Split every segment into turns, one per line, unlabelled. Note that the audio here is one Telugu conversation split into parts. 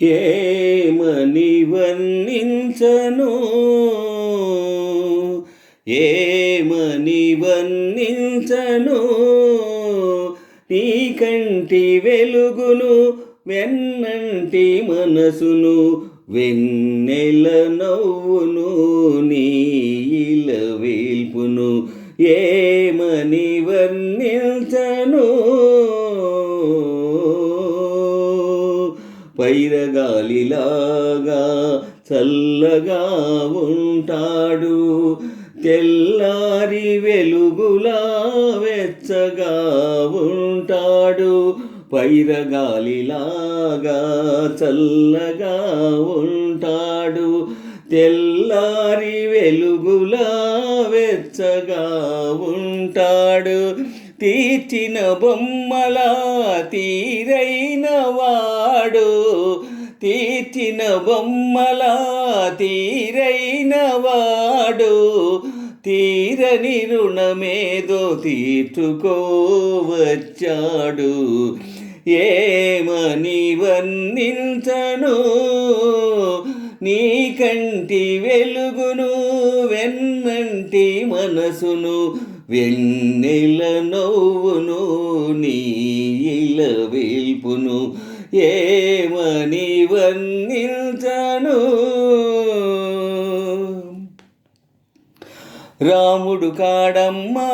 ఏమని వర్ణించను, ఏమని వర్ణించను నీ కంటి వెలుగును, వెన్నంటి మనసును, వెన్నెల నవ్వును, నీ ఇలవేల్పును. ఏమని వర్ణించను, పైరగాలిలాగా చల్లగా ఉంటాడు, తెల్లారి వెలుగులా వెచ్చగా ఉంటాడు. పైరగాలిలాగా చల్లగా ఉంటాడు, తెల్లారి వెలుగులా వెచ్చగా ఉంటాడు. తీర్చిన బొమ్మలా తీరైన వాడు, తీర్చిన బొమ్మలా తీరైన వాడు, తీరని రుణమేదో తీర్చుకోవచ్చాడు. ఏమని వర్ణించను నీ కంటి వెలుగును, వెన్నంటి మనసును, వెన్నెల నవ్వును, నీ ఇలవేల్పును. ఏమని వర్ణించను. రాముడు కాడమ్మా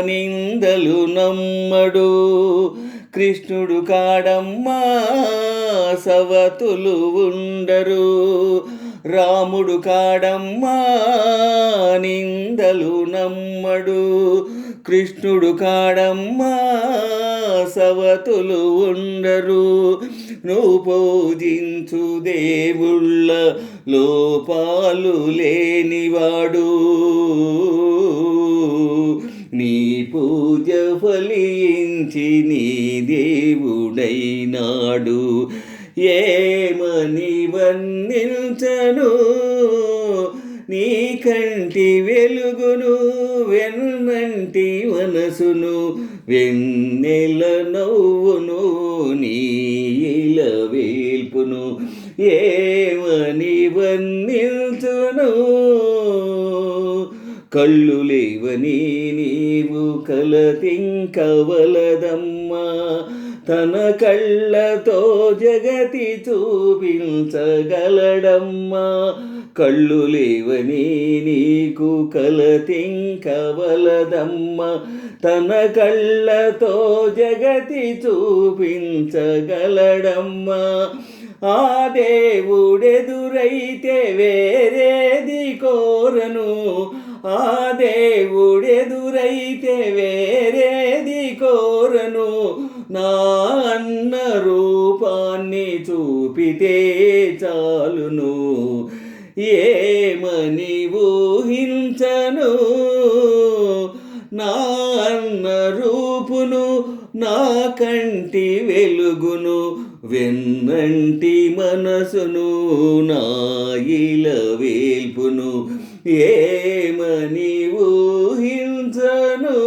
నిందలు నమ్మడు, కృష్ణుడు కాడమ్మా సవతులు ఉండరు. రాముడు కాడమ్మా నిందలు నమ్మడు, కృష్ణుడు కాడమ్మా సవతులు ఉండరు. నువ్వు పూజించు దేవుళ్ళ లోపాలు లేనివాడు, నీ పూజ ఫలించి నీ దేవుడైనాడు. ఏమని వర్ణించను నీ కంటి వెలుగును, వెన్నంటి మనసును, వెన్నెల నవ్వును, నీ ఇలవేల్పును. ఏమని వర్ణించును. కళ్ళు లేవని నీవు కలతింకవలదమ్మా, తన కళ్ళతో జగతి చూపించగలడమ్మా. కళ్ళు లేవని నీకు కలతింకవలదమ్మా, తన కళ్ళతో జగతి చూపించగలడమ్మా. ఆ దేవుడెదురైతే వేరేది కోరను, ఆ దేవుడెదురైతే వేరేది కోరను. నా అన్న రూపాన్ని చూపితే చాలును. ఏమని ఊహించను నా అన్న రూపును, నా కంటి వెలుగును, వెన్నంటి మనసును, నా ఇలవేల్పును. ఏమని ఊహించను.